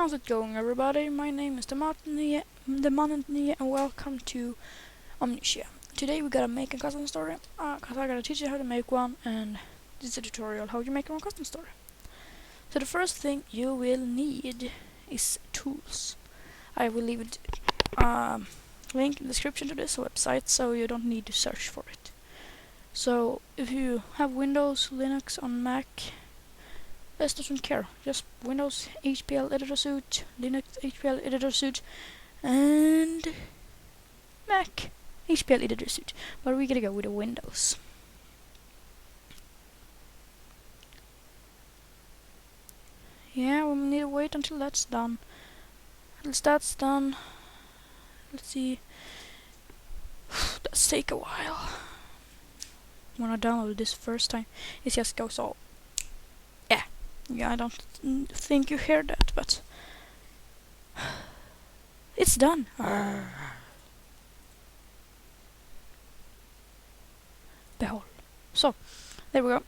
How's it going, everybody? My name is the Amnesia, and welcome to Amnesia. Today we gotta make a custom story, cause I gotta teach you how to make one, and this is a tutorial how you make your own custom story. So the first thing you will need is tools. I will leave it link in the description to this website, so you don't need to search for it. So if you have Windows, Linux on Mac, this doesn't care. Just Windows HPL editor suite, Linux HPL editor suite, and Mac HPL editor suite. But we gotta go with the Windows. Yeah, we need to wait until that's done. Once that's done, let's see. That's take a while. When I downloaded this first time, it just goes all. Yeah, I don't think you hear that, but it's done. Behold. So, there we go.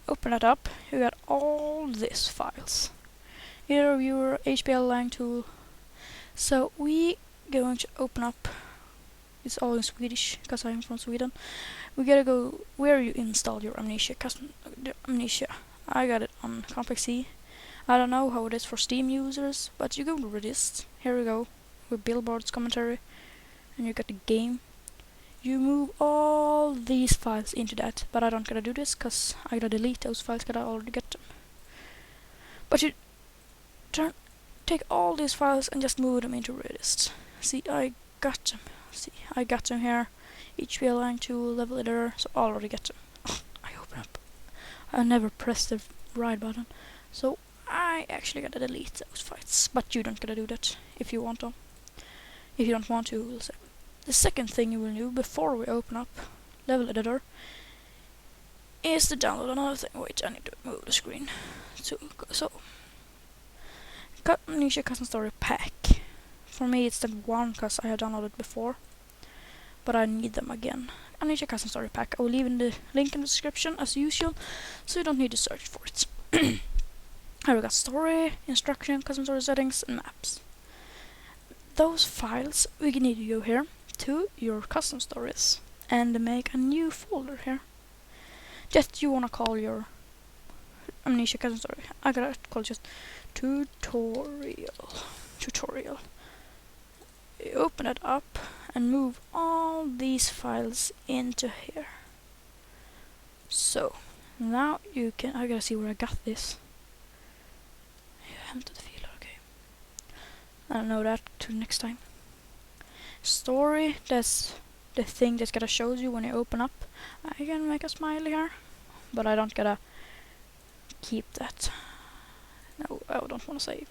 Open it up. You got all these files. Here your HPL lang tool. So we going to open up. It's all in Swedish because I'm from Sweden. We gotta go where you install your Amnesia custom Amnesia. I got it on Complex C. I don't know how it is for Steam users, but you go to Redist. Here we go, with Billboard's commentary, and you got the game. You move all these files into that, but I don't gotta do this because I gotta delete those files because I already get them. But you take all these files and just move them into Redist. See, I got them. See, I got them here. HPL lang tool, level editor, so I already get them. I open up. I never pressed the right button, so I actually gotta delete those files. But you don't gotta do that if you want to. If you don't want to, we'll say. The second thing you will do before we open up level editor is to download another thing. Wait, I need to move the screen. So Amnesia Custom Story Pack. For me, it's the one because I have downloaded before, but I need them again. Amnesia Custom Story Pack. I will leave in the link in the description as usual, so you don't need to search for it. Here we got story, instruction, custom story settings, and maps. Those files, we need to go here to your custom stories and make a new folder here. Just you wanna call your Amnesia Custom Story. I gotta call it just tutorial. You open it up and move all these files into here. So now you can. I gotta see where I got this. Hämta the filer, okay. I don't know that till next time. Story, that's the thing that's gonna show you when you open up. I can make a smiley here, but I don't gotta keep that. No, I don't wanna save.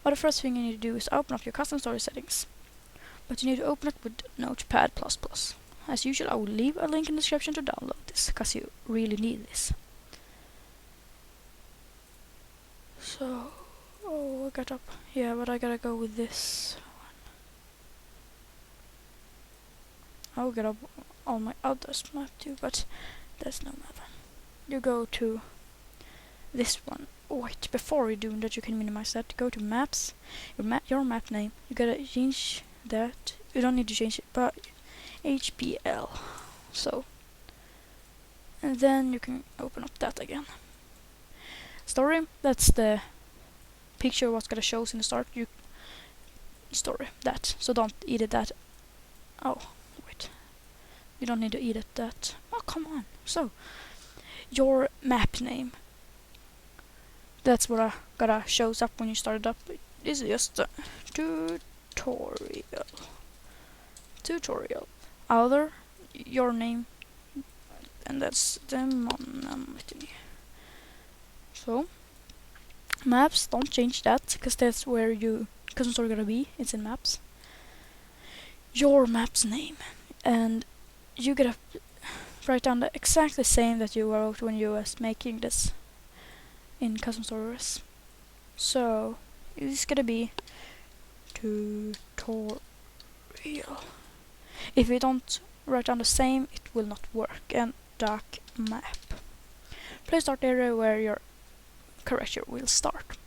But the first thing you need to do is open up your custom story settings. But you need to open it with Notepad++. As usual, I will leave a link in the description to download this, because you really need this. So, I got up. Yeah, but I gotta go with this one. I'll get up all my others map too, but there's no matter. You go to this one. Wait, before you do that, you can minimize that. Go to maps, your map name. You gotta change that. You don't need to change it, but HPL. So, and then you can open up that again. Story, that's the picture what's gonna show in the start. You story that. So don't edit that. Oh, wait. You don't need to edit that. Oh, come on. So, your map name. That's what gotta shows up when you start it up. This is just a tutorial. Other, your name, and that's the monometry. So, maps, don't change that, because that's where you custom story gonna be. It's in maps. Your map's name, and you gotta write down the exactly same that you wrote when you was making this in custom stories. So it's gonna be tutorial. If you don't write down the same, it will not work. And dark map. Please start area where your character will start.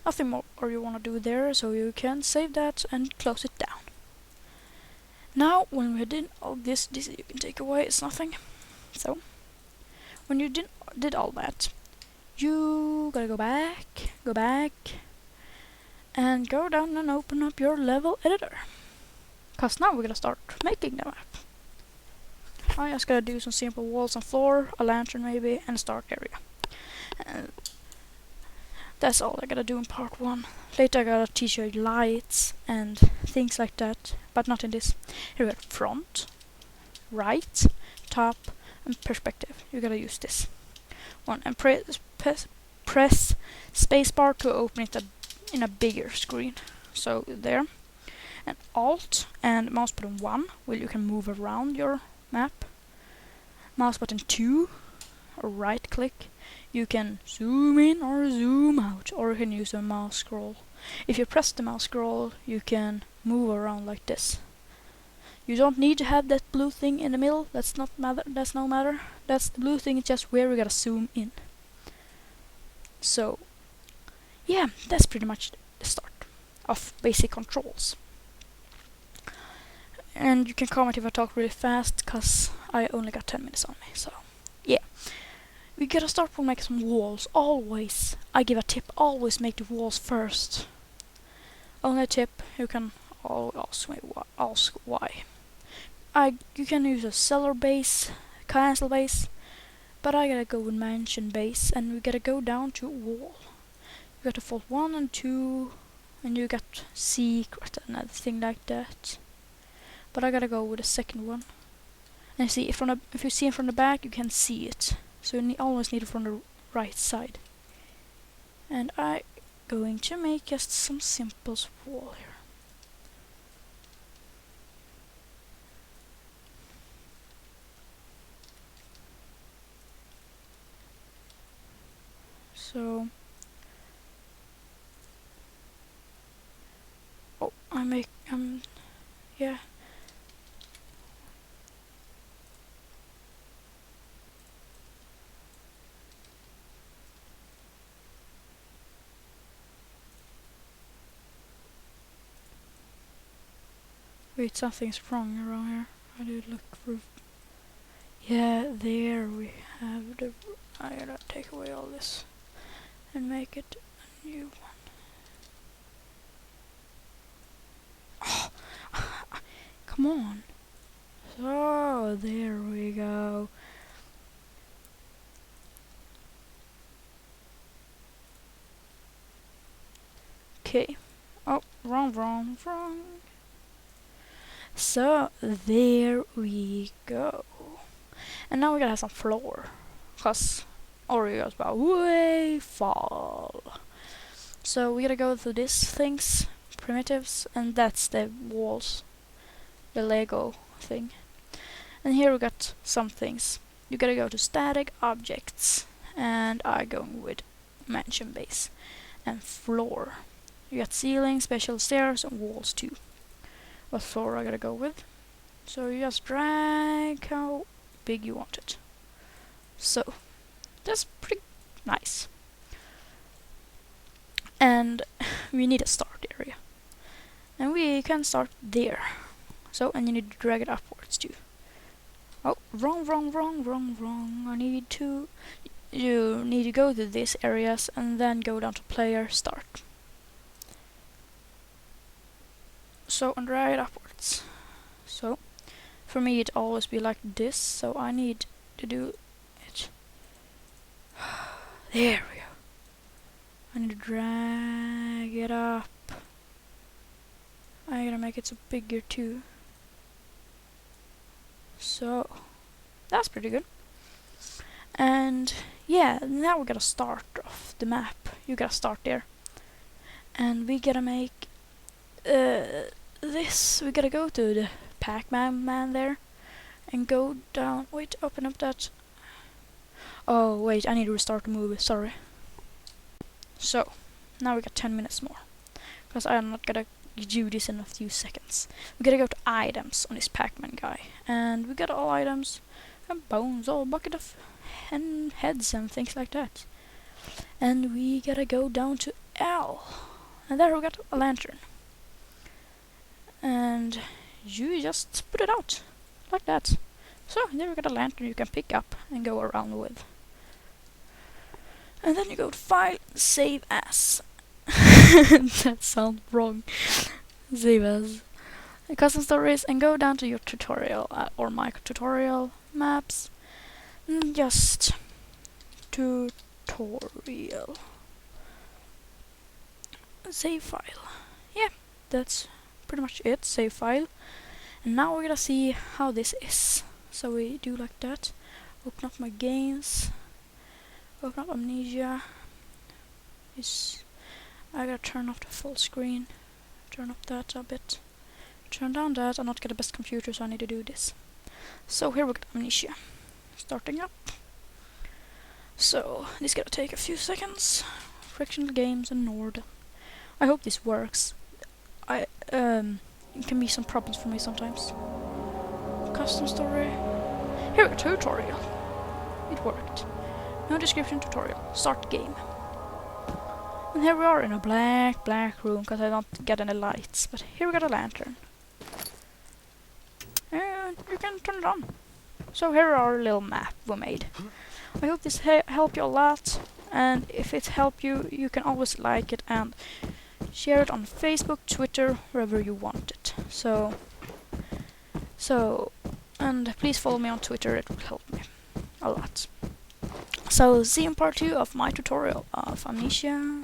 nothing more or you want to do there, so you can save that and close it down. Now when we did all this you can take away, it's nothing. So when you did all that, you gotta go back and go down and open up your level editor, cause now we're gonna start making the map. I just gotta do some simple walls and floor, a lantern maybe, and a start area. And that's all I gotta do in part 1. Later I gotta teach you lights and things like that, but not in this. Here we got front, right, top, and perspective. You gotta use this one and press spacebar to open it in a bigger screen. So there, and Alt and mouse button 1, well, you can move around your map. Mouse button 2, or right click, you can zoom in or zoom out, or you can use a mouse scroll. If you press the mouse scroll, you can move around like this. You don't need to have that blue thing in the middle, that's no matter. That's the blue thing, it's just where we gotta zoom in. So yeah, that's pretty much the start of basic controls. And you can comment if I talk really fast, cause I only got 10 minutes on me, so yeah. We gotta start with making some walls, always. I give a tip, always make the walls first. Only a tip, you can ask why. You can use a cellar base, castle base, but I gotta go with mansion base, and we gotta go down to wall. You got default 1 and 2, and you got secret and everything like that. But I gotta go with the second one. And see, if you see it from the back, you can see it. So you always need it from the right side. And I'm going to make just some simple wall here. So yeah. Wait, something's wrong around here. I did look for. Yeah, there we have the. I gotta take away all this and make it a new one. Oh, come on. So there we go. Okay. Oh, wrong. So there we go. And now we gotta have some floor, cause Oreo's about way fall. So we gotta go through these things, primitives, and that's the walls, the Lego thing. And here we got some things. You gotta go to static objects, and I'm going with mansion base and floor. You got ceiling, special stairs, and walls too. What floor I gotta go with? So you just drag how big you want it. So that's pretty nice. And we need a start area, and we can start there. So, and you need to drag it upwards too. Oh, wrong. You need to go to these areas and then go down to player start. So, and drag it upwards. So, for me it always be like this, so I need to do it. There we go. I need to drag it up. I'm gonna make it so bigger too. So, that's pretty good. And yeah, now we gotta start off the map. You gotta start there. And we gotta make this. We gotta go to the Pac-Man man there and go down. Wait, open up that. Oh wait, I need to restart the movie, sorry. So, now we got 10 minutes more, because I'm not gonna do this in a few seconds. We gotta go to items on this Pac-Man guy, and we got all items and bones, all bucket of heads and things like that. And we gotta go down to L. And there we got a lantern. And you just put it out, like that. So, there we got a lantern you can pick up and go around with. And then you go to File, Save As. That sounds wrong. Save As. Custom Stories, and go down to your tutorial, or my tutorial maps. And just tutorial. Save file. Yeah, that's pretty much it. Save file. And now we're gonna see how this is. So we do like that. Open up my games. Open up Amnesia. I gotta turn off the full screen. Turn up that a bit. Turn down that. I'm not got the best computer, so I need to do this. So here we got Amnesia. Starting up. So this gonna take a few seconds. Frictional games and Nord. I hope this works. It can be some problems for me sometimes. Custom story. Here we go, tutorial. It worked. No description, tutorial. Start game. And here we are in a black room because I don't get any lights. But here we got a lantern. And you can turn it on. So here are our little map we made. I hope this helped you a lot. And if it helped you, you can always like it and share it on Facebook, Twitter, wherever you want it. And please follow me on Twitter, it will help me a lot. So see you in part 2 of my tutorial of Amnesia,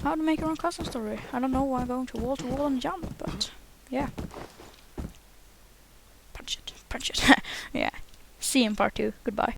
how to make your own custom story. I don't know why I'm going to wall and jump, but yeah. Punch it. Yeah. See you in part 2, goodbye.